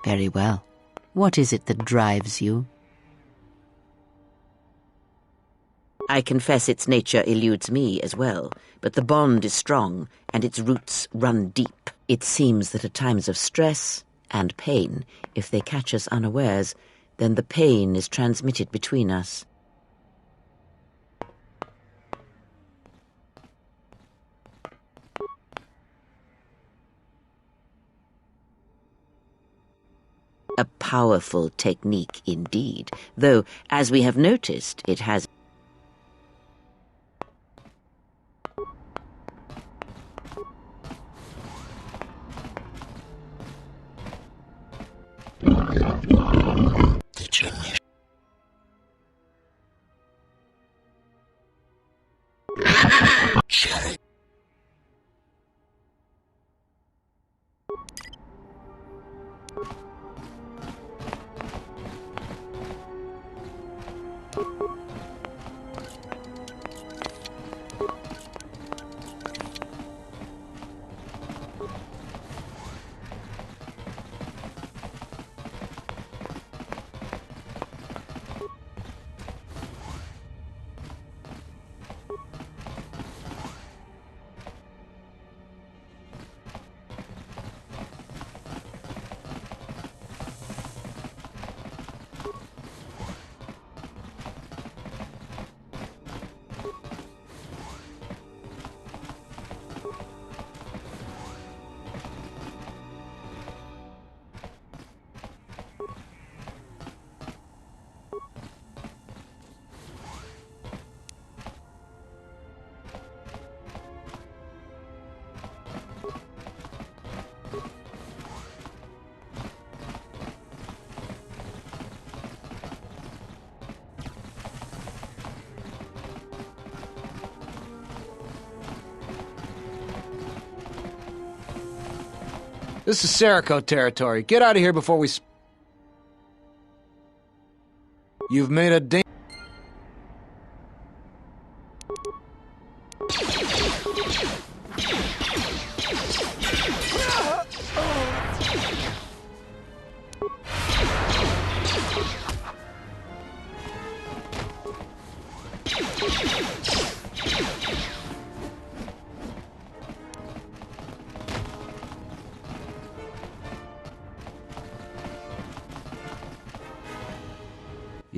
Very well. What is it that drives you? I confess its nature eludes me as well, but the bond is strong and its roots run deep. It seems that at times of stress and pain, if they catch us unawares, then the pain is transmitted between us. A powerful technique indeed, though, as we have noticed, it has This is Serico territory. Get out of here before we... You've made a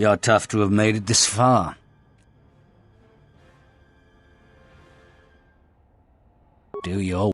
You're tough to have made it this far. Do your...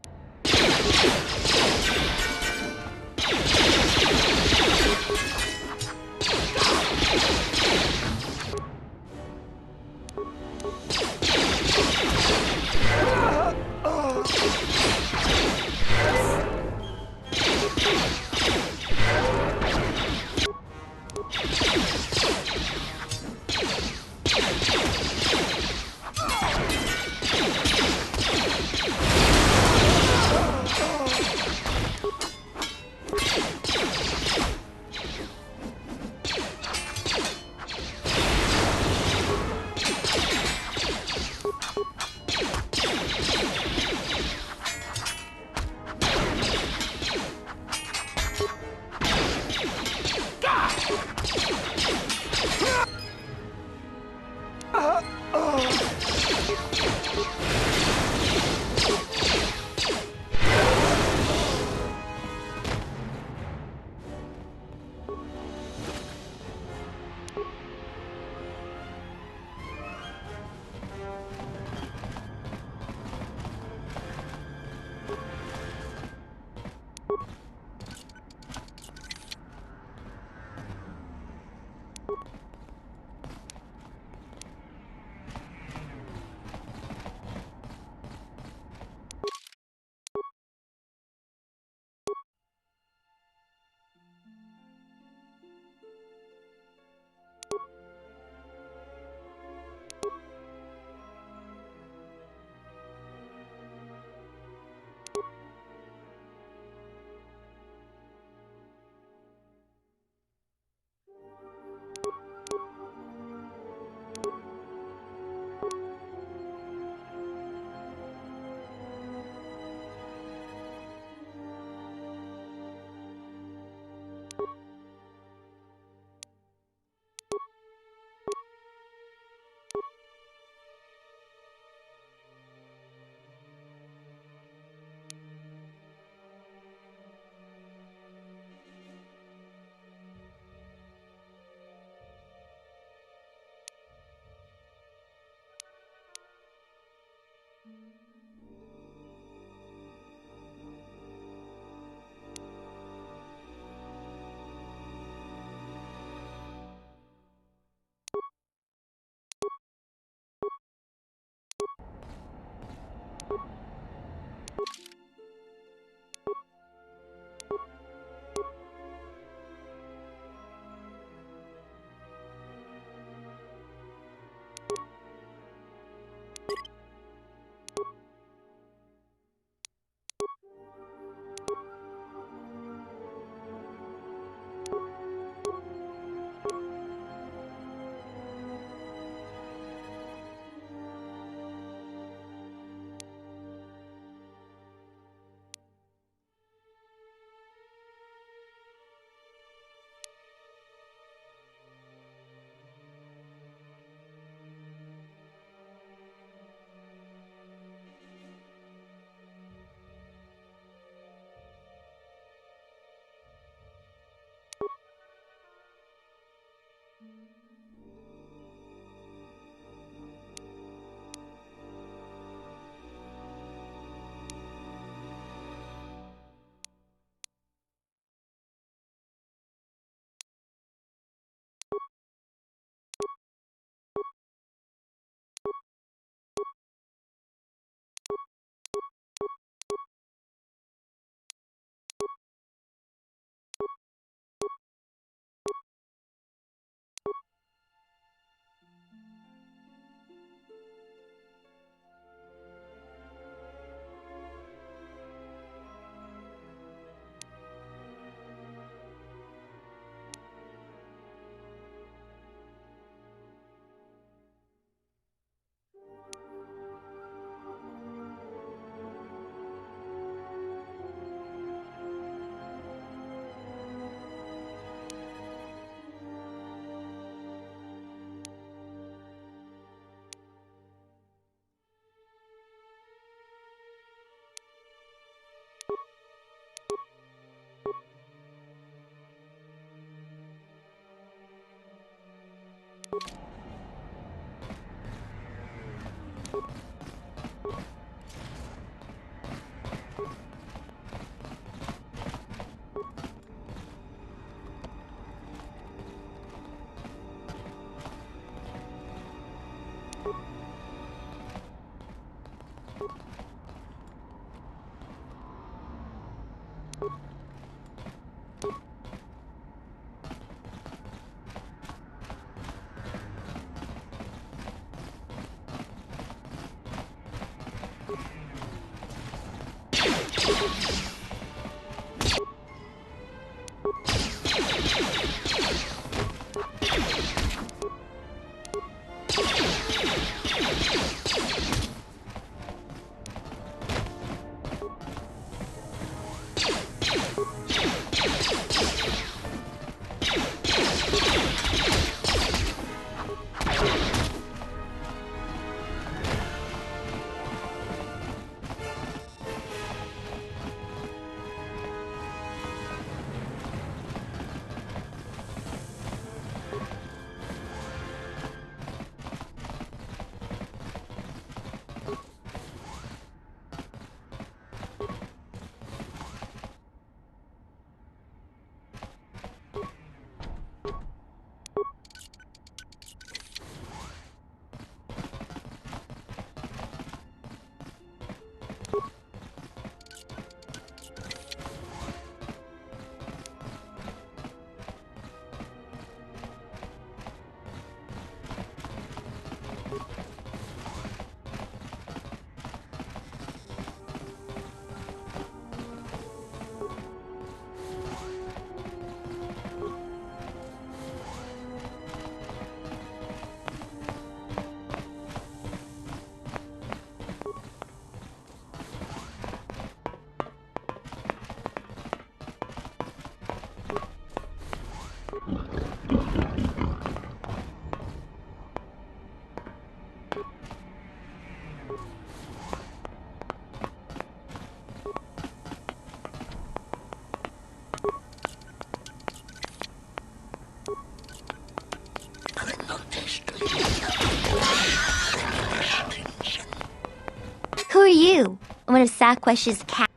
Who are you? One of Sasquatch's cat.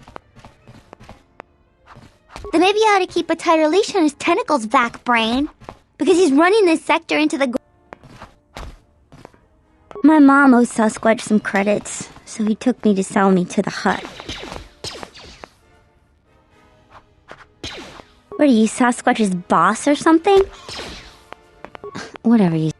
Then maybe you ought to keep a tighter leash on his tentacles, back brain. Because he's running this sector into the... My mom owes Sasquatch some credits, so he took me to sell me to the hut. What are you, Sasquatch's boss or something? Whatever you...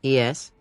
Yes?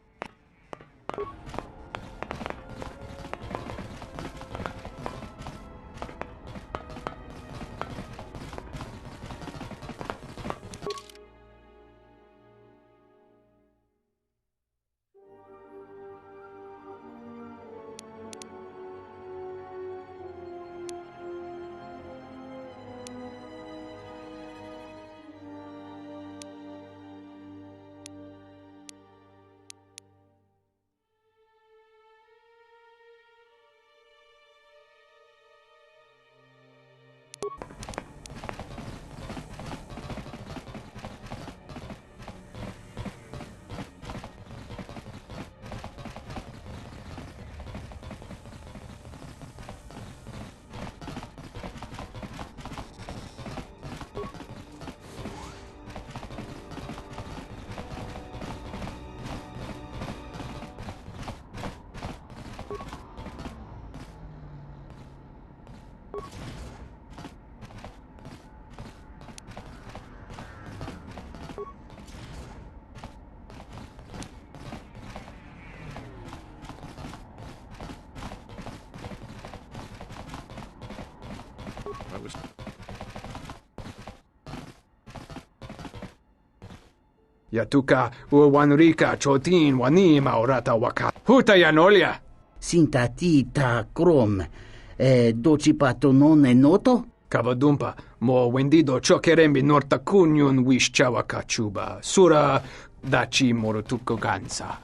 Yatuka uwanrika chotin wanima orata waka. Huta yanolia. Sintatita krom. Docipato non è noto? Kavadumpa, mo wendido chokerembi norta kunyun wish chawaka chuba. Sura dachi morotuko gansa.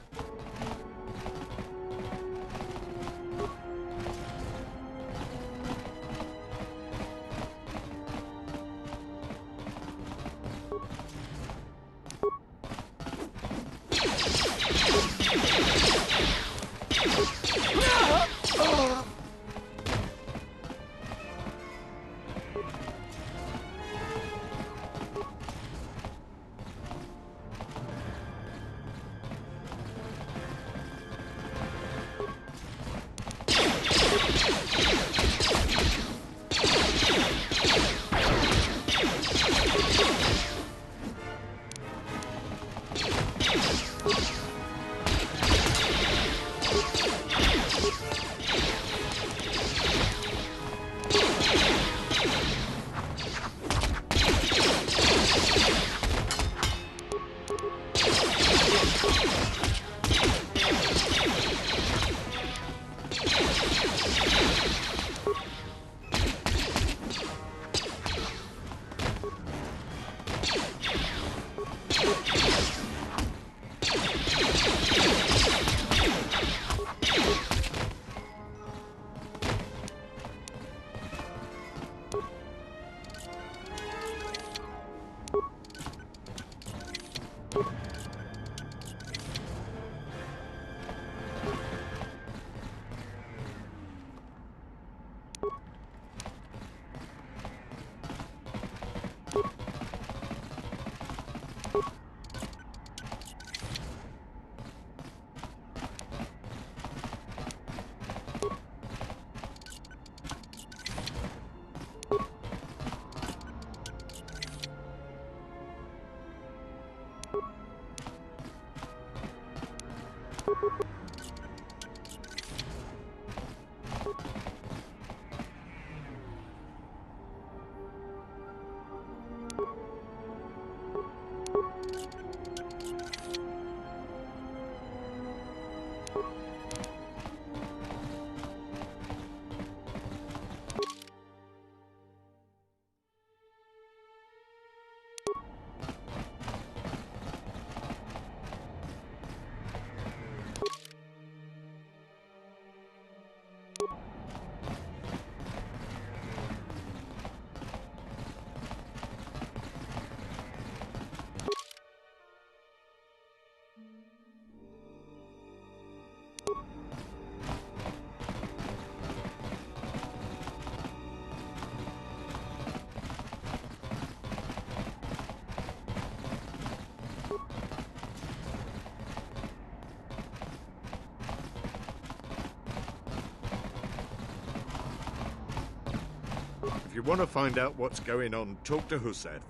If you want to find out what's going on, talk to Hussein.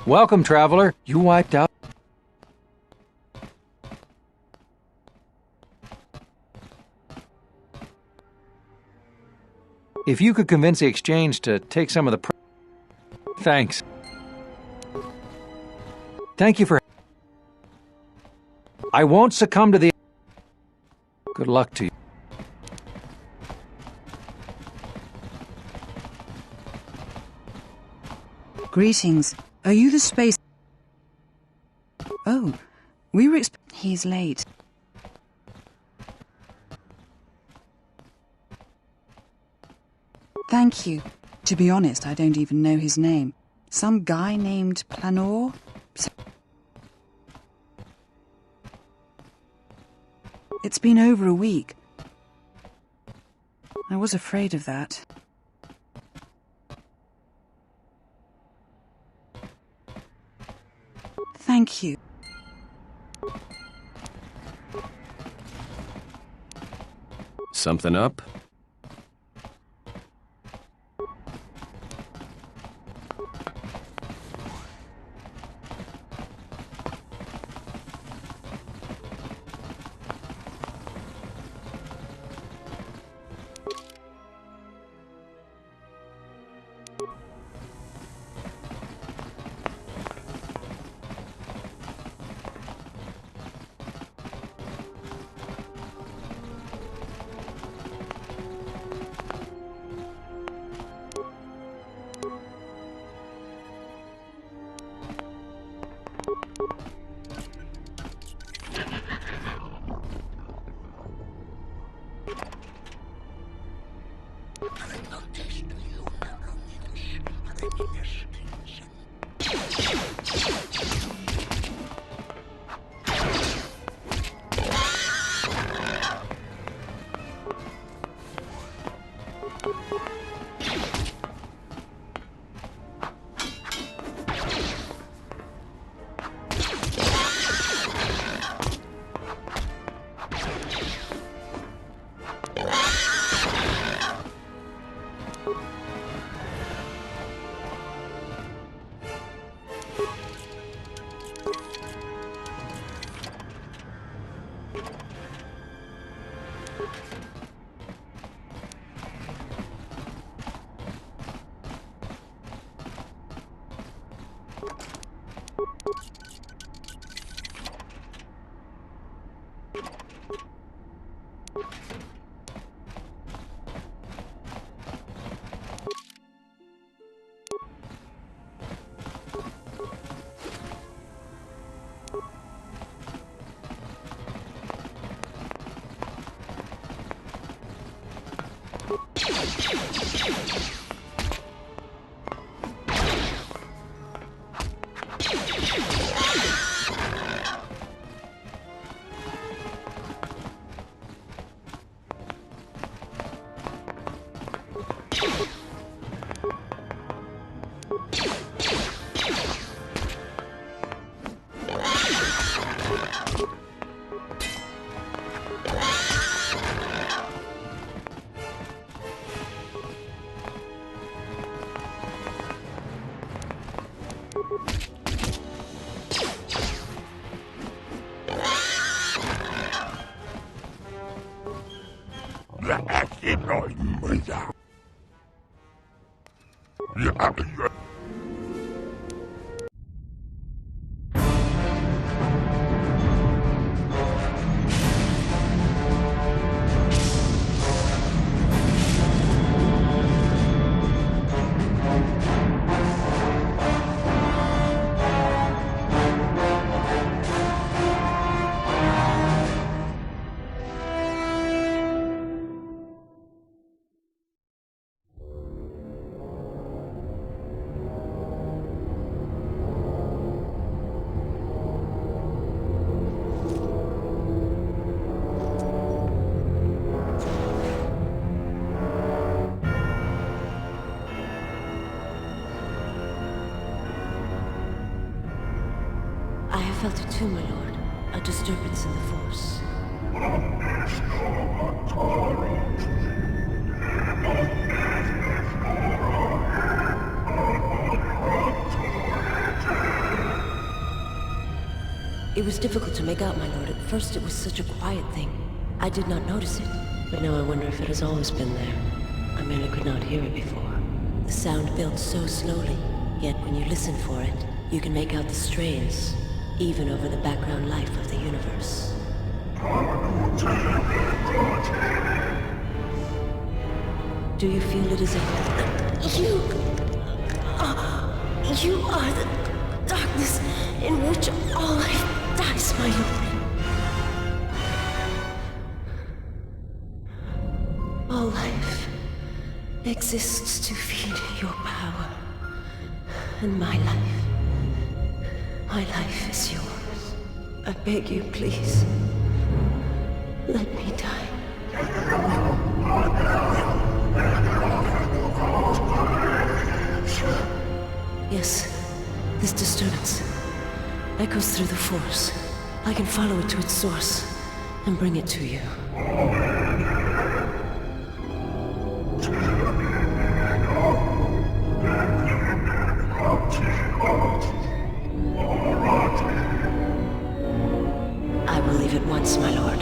Welcome, traveler. You wiped out. If you could convince the exchange to take some of the... Thanks. Thank you for... I won't succumb to the... Good luck to you. Greetings. Are you the space... Oh, we were He's late. Thank you. To be honest, I don't even know his name. Some guy named Planor? It's been over a week. I was afraid of that. Thank you. Something up? felt it too, my lord. A disturbance in the Force. It was difficult to make out, my lord. At first it was such a quiet thing. I did not notice it. But now I wonder if it has always been there. I merely could not hear it before. The sound built so slowly, yet when you listen for it, you can make out the strains, even over the background life of the universe. Do you feel it is a... You are the darkness in which all life dies, my lord. All life exists to feed your power. And my life is yours. I beg you, please. Let me die. Yes, this disturbance echoes through the Force. I can follow it to its source and bring it to you. I will leave at once, my lord.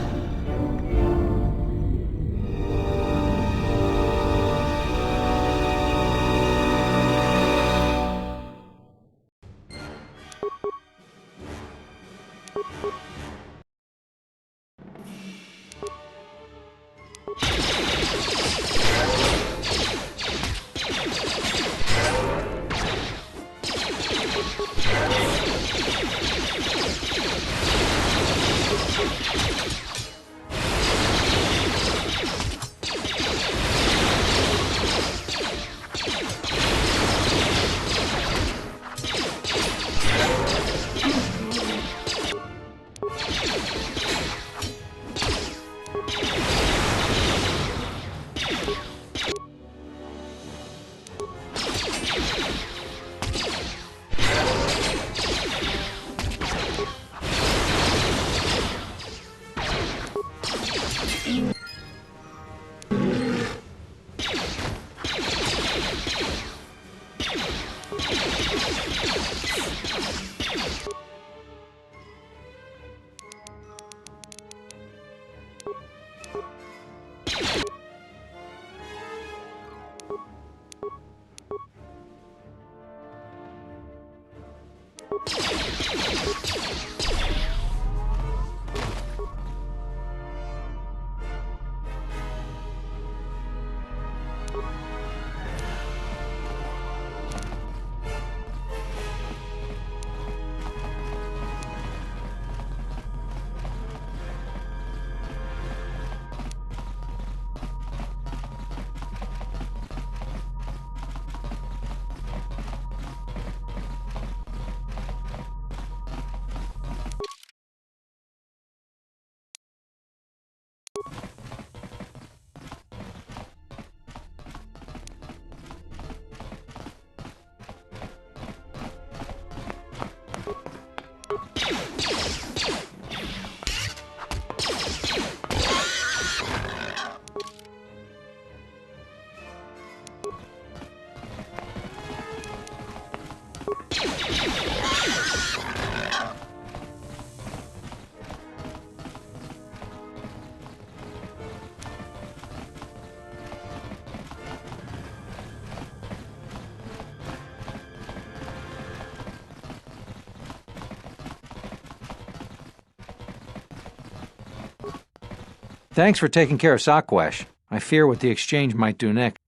Thanks for taking care of Sakwesh. I fear what the exchange might do next.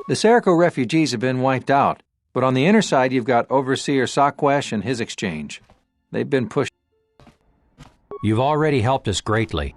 The Seriko refugees have been wiped out, but on the inner side you've got Overseer Sakwesh and his exchange. They've been pushed. You've already helped us greatly.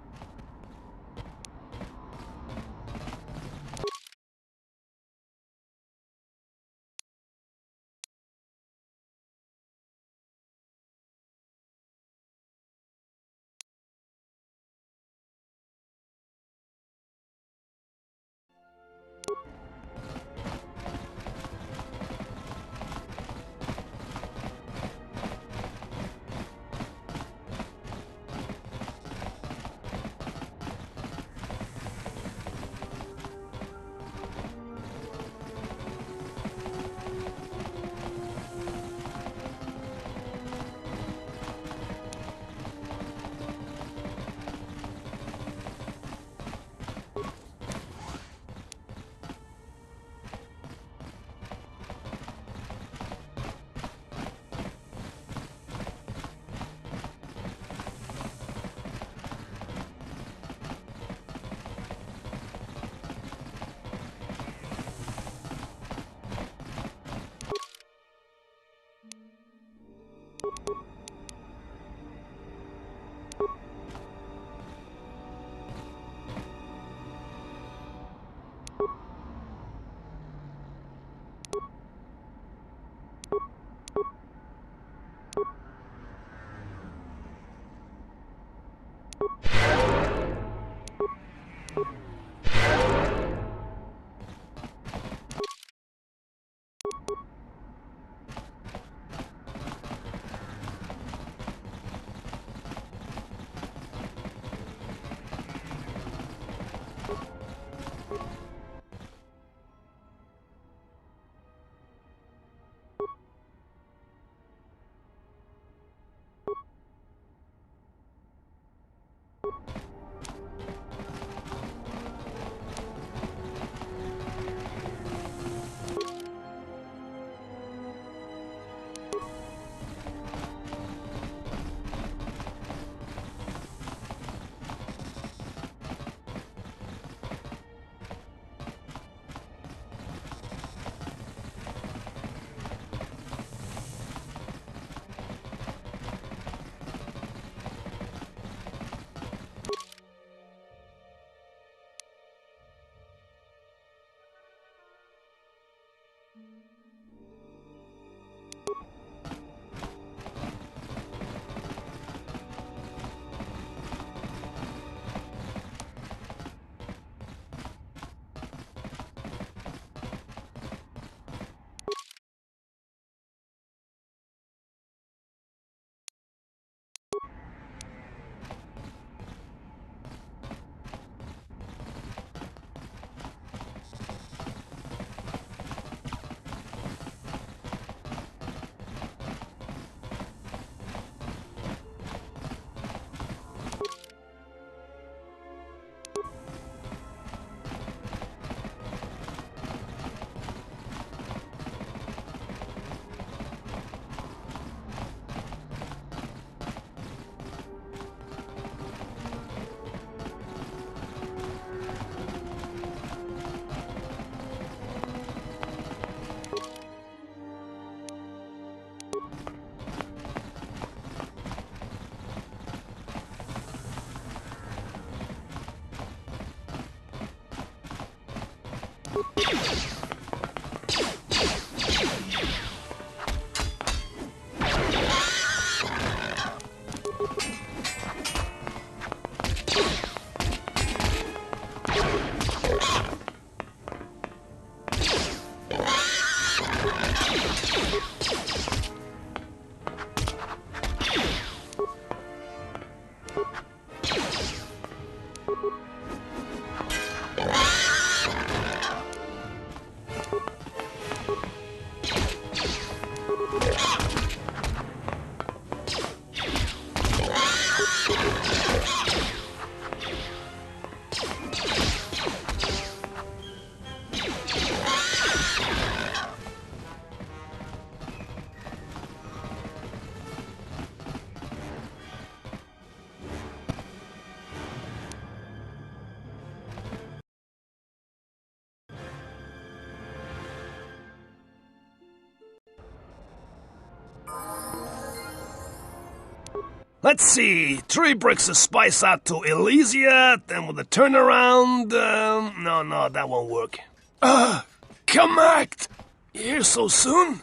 Let's see, 3 bricks of spice out to Elysia, then with a turnaround, no, that won't work. Come act! You here so soon?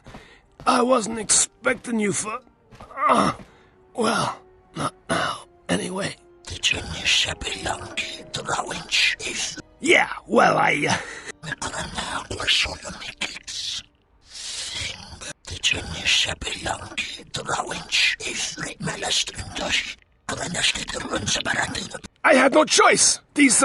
I wasn't expecting you for... well, not now, anyway. Yeah, well, I... I had no choice. These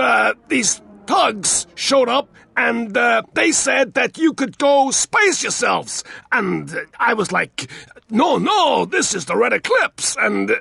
thugs showed up, and they said that you could go space yourselves. And I was like, no, this is the Red Eclipse, and...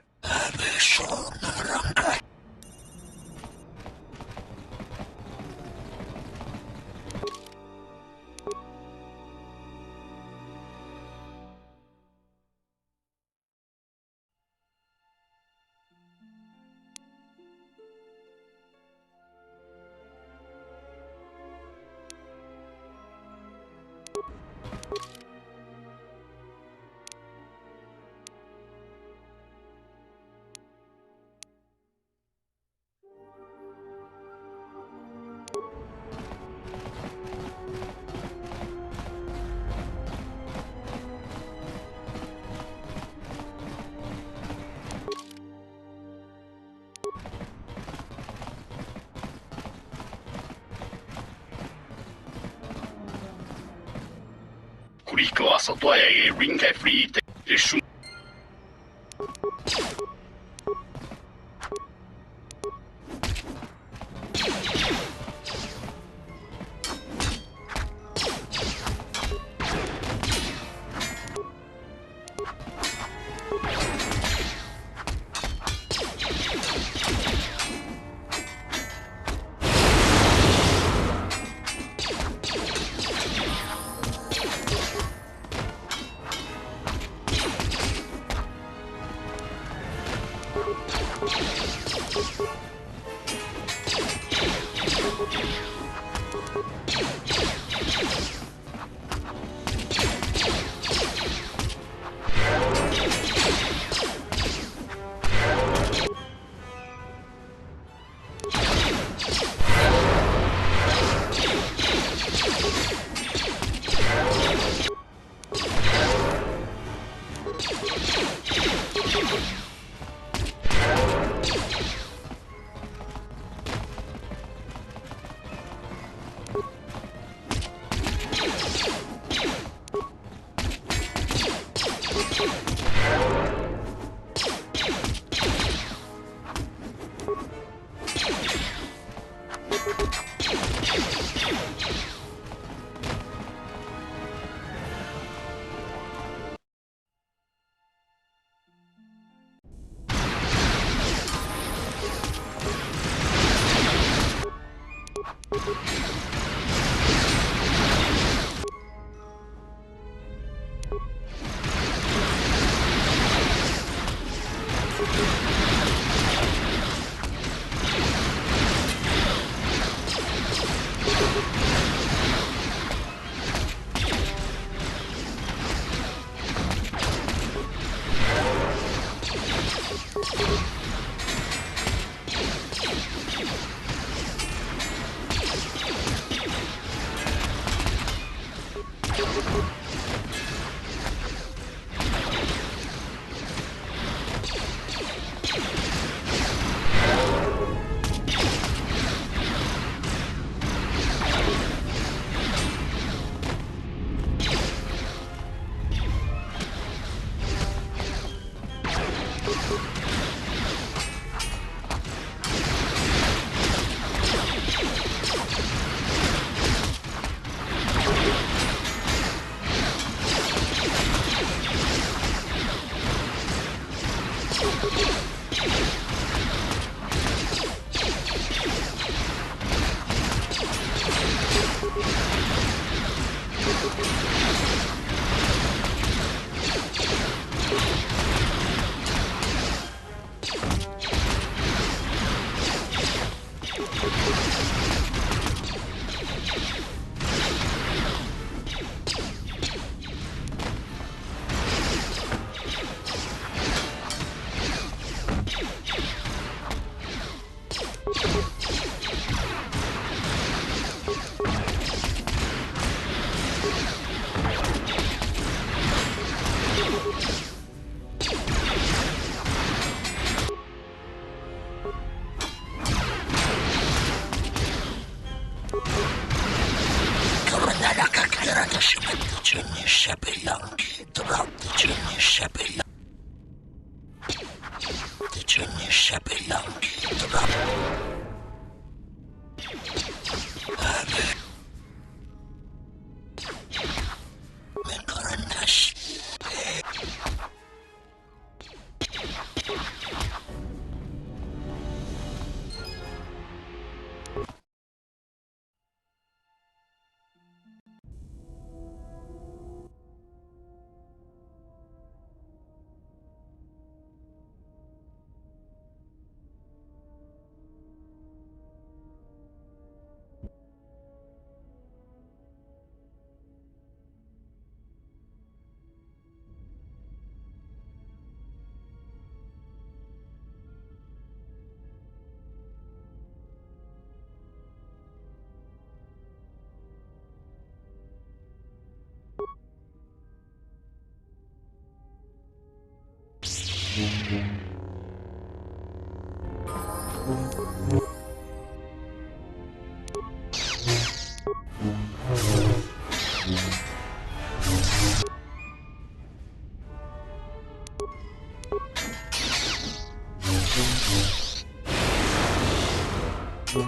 My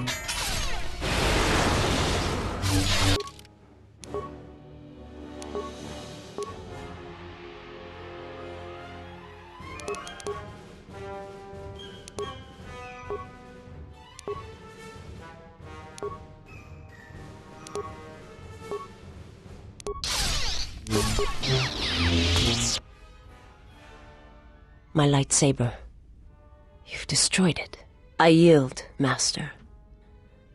lightsaber. You've destroyed it. I yield, Master.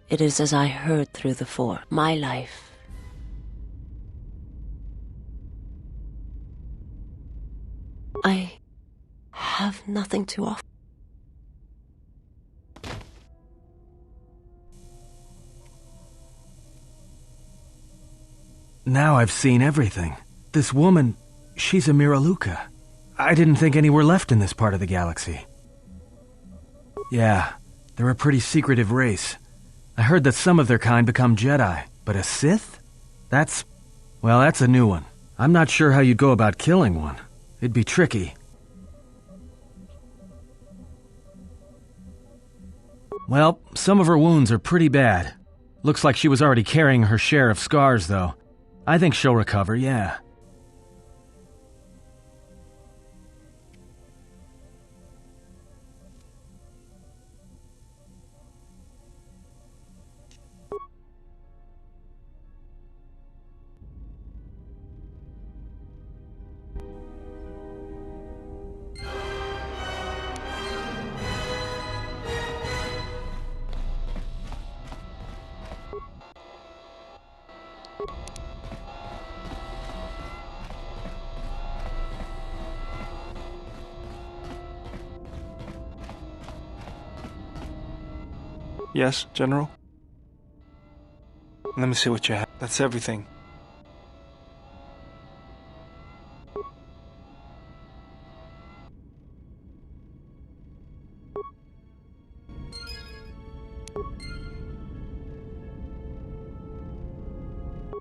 It is as I heard through the Four. My life. I have nothing to offer. Now I've seen everything. This woman, she's a Miraluka. I didn't think any were left in this part of the galaxy. Yeah, they're a pretty secretive race. I heard that some of their kind become Jedi, but a Sith? That's a new one. I'm not sure how you'd go about killing one. It'd be tricky. Well, some of her wounds are pretty bad. Looks like she was already carrying her share of scars, though. I think she'll recover, yeah. Yes, General? Let me see what you have. That's everything.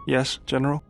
Yes, General?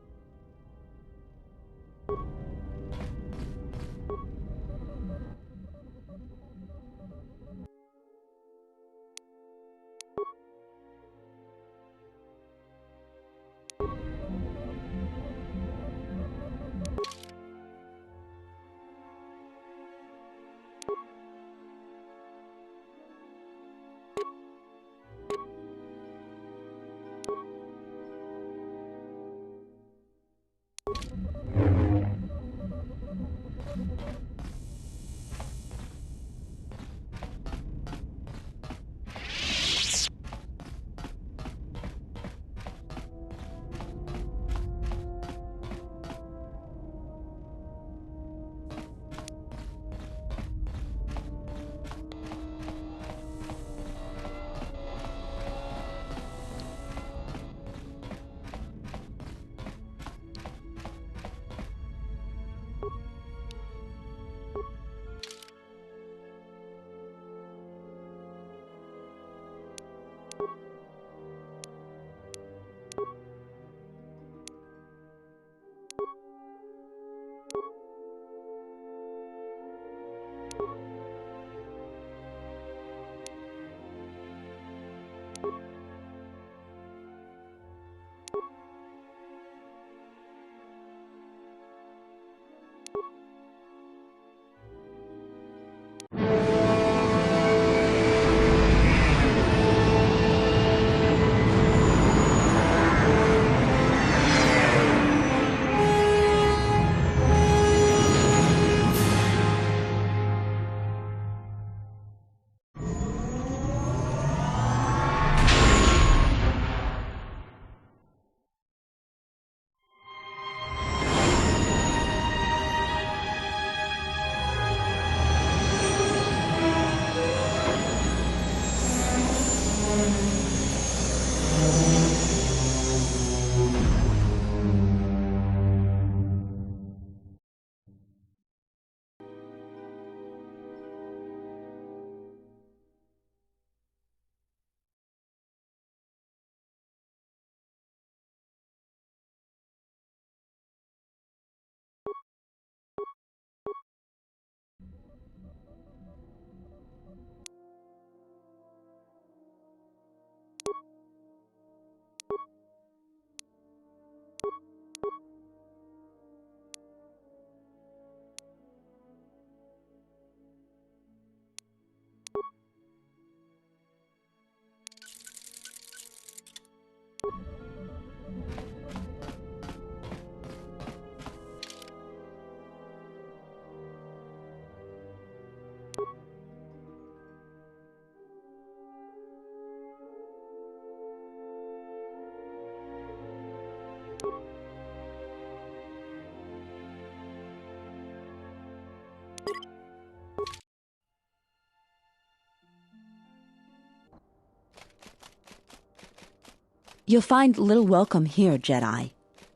You'll find little welcome here, Jedi.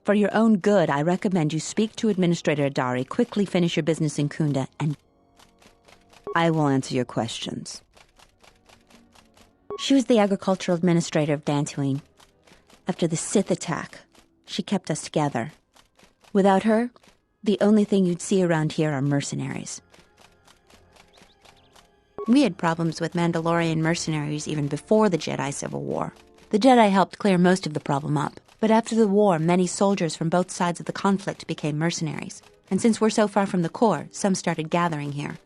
For your own good, I recommend you speak to Administrator Adari, quickly finish your business in Kunda, and I will answer your questions. She was the agricultural administrator of Dantooine. After the Sith attack, she kept us together. Without her, the only thing you'd see around here are mercenaries. We had problems with Mandalorian mercenaries even before the Jedi Civil War. The Jedi helped clear most of the problem up, but after the war, many soldiers from both sides of the conflict became mercenaries. And since we're so far from the core, some started gathering here.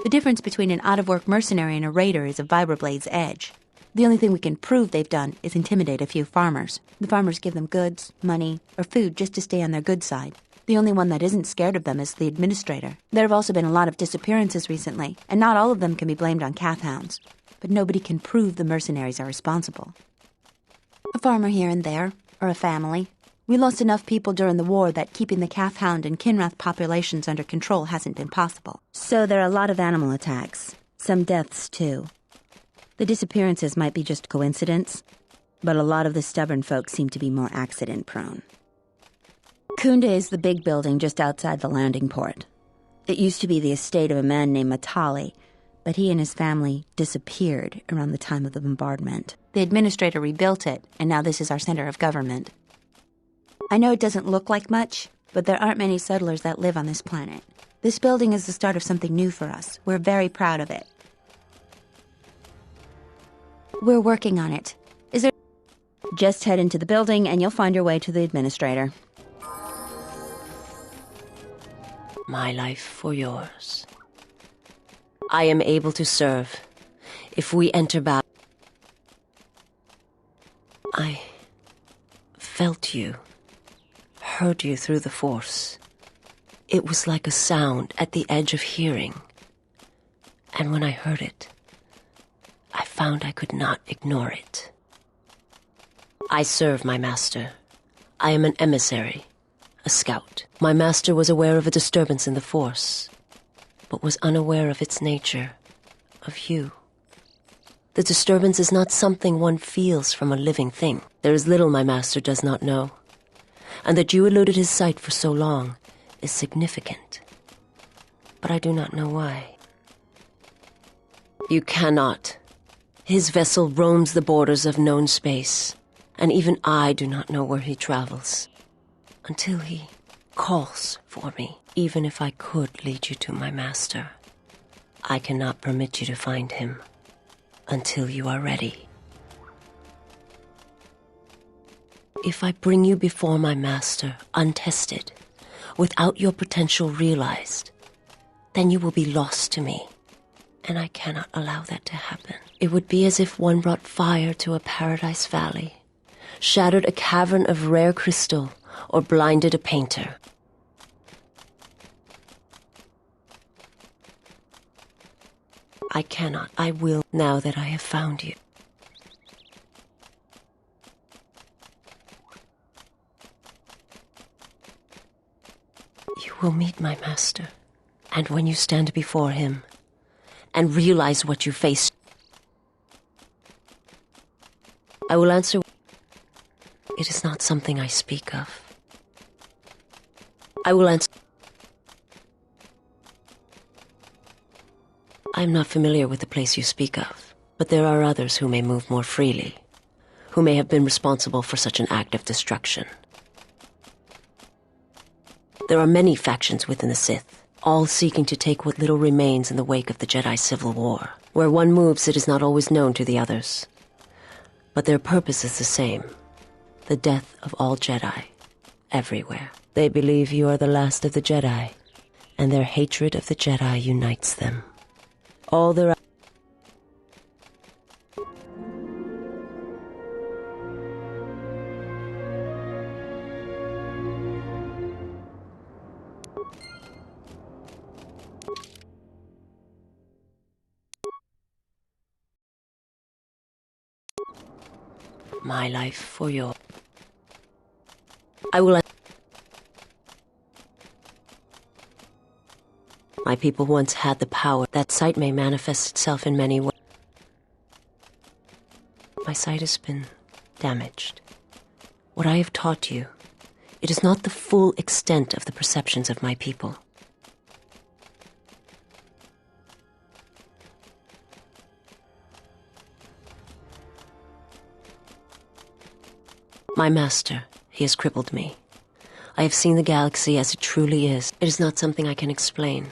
The difference between an out-of-work mercenary and a raider is a vibroblade's edge. The only thing we can prove they've done is intimidate a few farmers. The farmers give them goods, money, or food just to stay on their good side. The only one that isn't scared of them is the administrator. There have also been a lot of disappearances recently, and not all of them can be blamed on Kath hounds. But nobody can prove the mercenaries are responsible. A farmer here and there, or a family. We lost enough people during the war that keeping the Kath hound and Kinrath populations under control hasn't been possible. So there are a lot of animal attacks. Some deaths, too. The disappearances might be just coincidence, but a lot of the stubborn folk seem to be more accident-prone. Kunda is the big building just outside the landing port. It used to be the estate of a man named Matali, but he and his family disappeared around the time of the bombardment. The administrator rebuilt it, and now this is our center of government. I know it doesn't look like much, but there aren't many settlers that live on this planet. This building is the start of something new for us. We're very proud of it. We're working on it. Is there... Just head into the building and you'll find your way to the administrator. My life for yours. I am able to serve. If we enter battle... I felt you, heard you through the Force. It was like a sound at the edge of hearing. And when I heard it, I found I could not ignore it. I serve my master. I am an emissary, a scout. My master was aware of a disturbance in the Force, but was unaware of its nature, of you. The disturbance is not something one feels from a living thing. There is little my master does not know, and that you eluded his sight for so long is significant. But I do not know why. You cannot. His vessel roams the borders of known space, and even I do not know where he travels. Until he calls for me. Even if I could lead you to my master, I cannot permit you to find him until you are ready. If I bring you before my master untested, without your potential realized, then you will be lost to me, and I cannot allow that to happen. It would be as if one brought fire to a paradise valley, shattered a cavern of rare crystal, or blinded a painter. I cannot, I will, now that I have found you. You will meet my master, and when you stand before him, and realize what you face, I will answer. It is not something I speak of. I will answer. I am not familiar with the place you speak of, but there are others who may move more freely, who may have been responsible for such an act of destruction. There are many factions within the Sith, all seeking to take what little remains in the wake of the Jedi Civil War. Where one moves, it is not always known to the others. But their purpose is the same, the death of all Jedi, everywhere. They believe you are the last of the Jedi, and their hatred of the Jedi unites them. All their... My life for your... I will... My people once had the power. That sight may manifest itself in many ways. My sight has been damaged. What I have taught you, it is not the full extent of the perceptions of my people. My master, he has crippled me. I have seen the galaxy as it truly is. It is not something I can explain.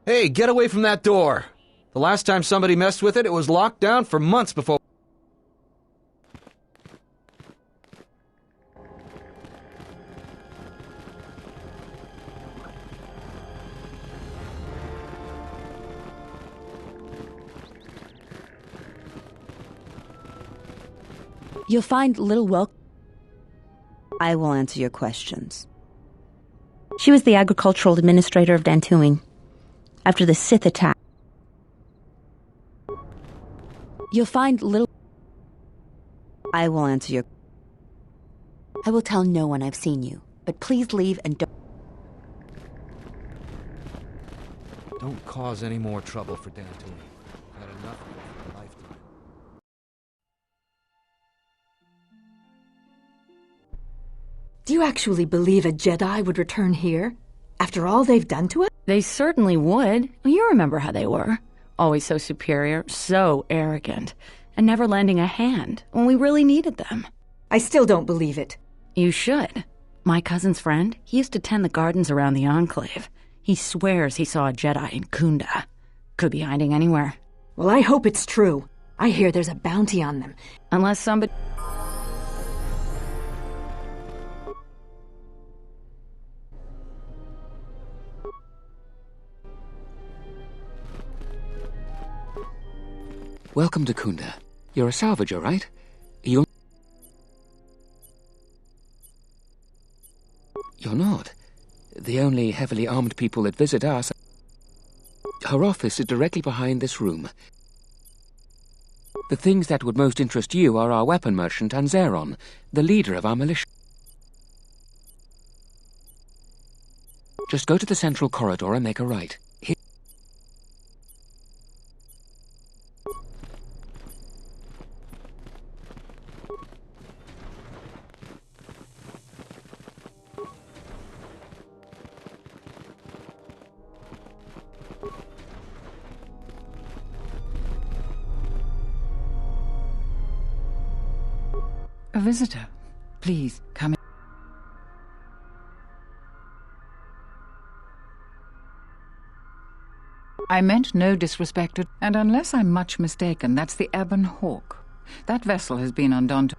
Hey, get away from that door! The last time somebody messed with it, it was locked down for months before... You'll find little welcome. I will answer your questions. She was the agricultural administrator of Dantooine. After the Sith attack. You'll find little... I will answer your... I will tell no one I've seen you, but please leave and don't... Don't cause any more trouble for Dantooine. I've had enough of it for a lifetime. Do you actually believe a Jedi would return here? After all they've done to us? They certainly would. You remember how they were. Always so superior, so arrogant, and never lending a hand when we really needed them. I still don't believe it. You should. My cousin's friend, he used to tend the gardens around the Enclave. He swears he saw a Jedi in Kunda. Could be hiding anywhere. Well, I hope it's true. I hear there's a bounty on them. Unless somebody... Welcome to Kunda. You're a salvager, right? You're not. The only heavily armed people that visit us... Her office is directly behind this room. The things that would most interest you are our weapon merchant Anzeron, the leader of our militia. Just go to the central corridor and make a right. A visitor. Please, come in. I meant no disrespect, and unless I'm much mistaken, that's the Ebon Hawk. That vessel has been on Dantooine.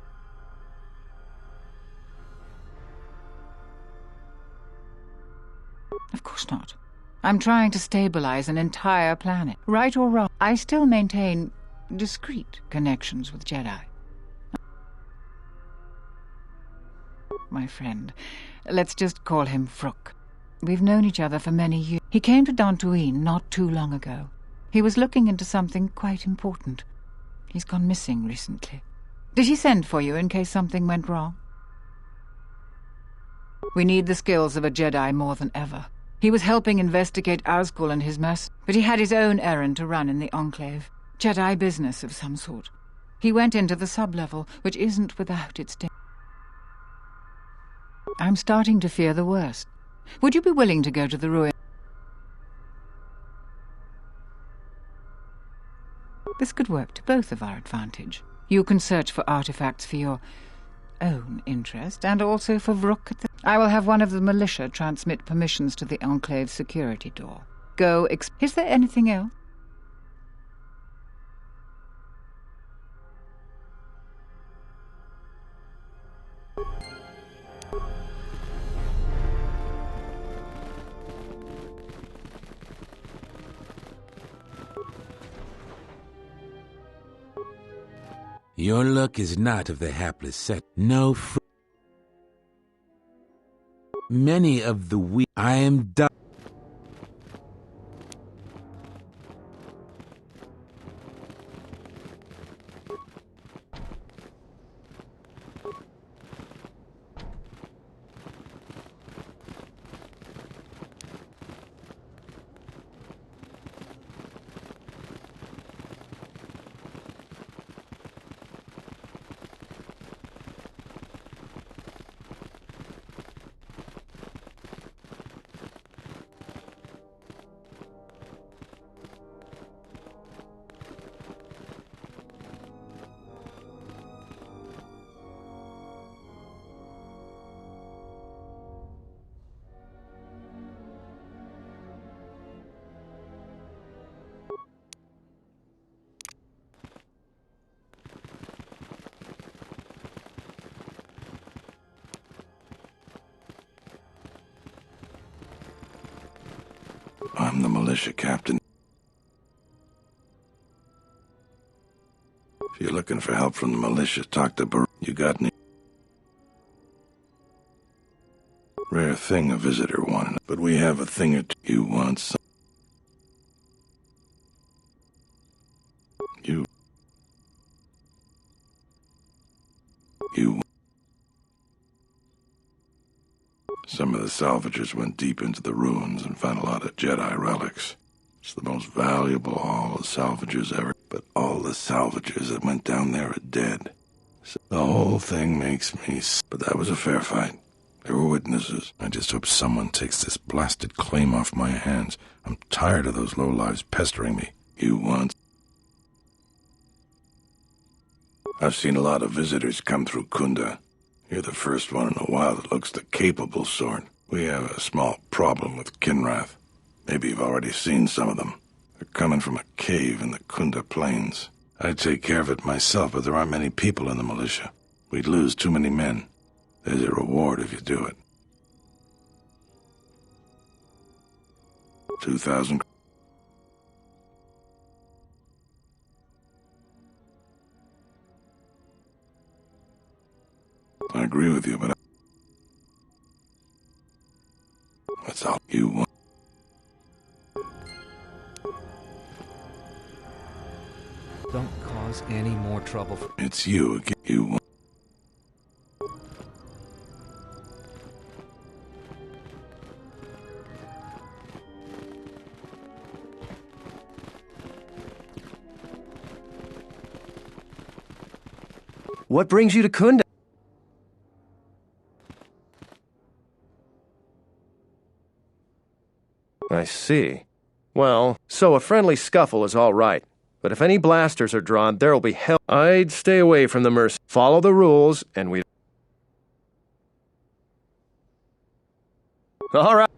Of course not. I'm trying to stabilize an entire planet. Right or wrong, I still maintain discreet connections with Jedi. My friend. Let's just call him Vrook. We've known each other for many years. He came to Dantooine not too long ago. He was looking into something quite important. He's gone missing recently. Did he send for you in case something went wrong? We need the skills of a Jedi more than ever. He was helping investigate Azkul and his mess, but he had his own errand to run in the Enclave. Jedi business of some sort. He went into the sub-level, which isn't without its danger. I'm starting to fear the worst. Would you be willing to go to the ruin? This could work to both of our advantage. You can search for artifacts for your own interest, and also for Vrook. I will have one of the militia transmit permissions to the Enclave security door. Go, is there anything else? Your luck is not of the hapless set. No many of the weak. I am done. I'm the militia captain. If you're looking for help from the militia, talk to You got any? Rare thing a visitor wanted, but we have a thing or two. You want some? You. Some of the salvagers went deep into the ruins and found a lot of Jedi relics. It's the most valuable haul of salvagers ever. But all the salvagers that went down there are dead. So the whole thing makes me... But that was a fair fight. There were witnesses. I just hope someone takes this blasted claim off my hands. I'm tired of those lowlives pestering me. You want... I've seen a lot of visitors come through Kunda. You're the first one in a while that looks the capable sort. We have a small problem with Kinrath. Maybe you've already seen some of them. They're coming from a cave in the Kunda Plains. I'd take care of it myself, but there aren't many people in the militia. We'd lose too many men. There's a reward if you do it. 2,000. I agree with you, but that's all you want. Don't cause any more trouble. It's you again. You want. What brings you to Kunda? I see. Well, so a friendly scuffle is all right. But if any blasters are drawn, there'll be hell. I'd stay away from the mercy. Follow the rules, and we... All right.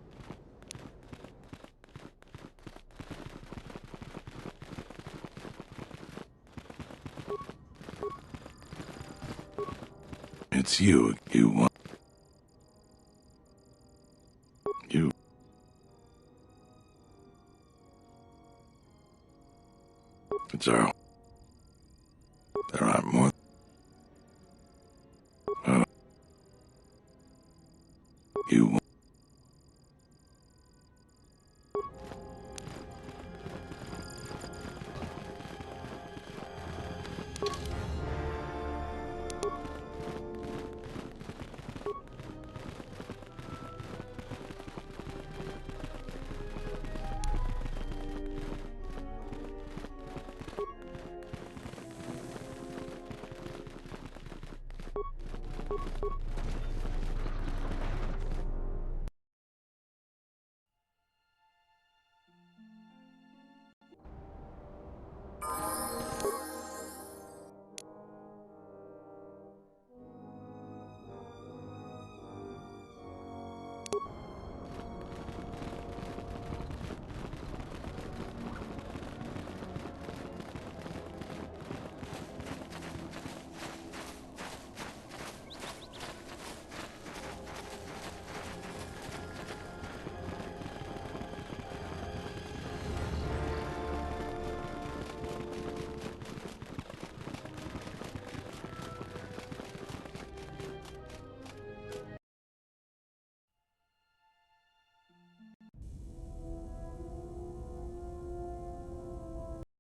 It's you. You want... You... It's our...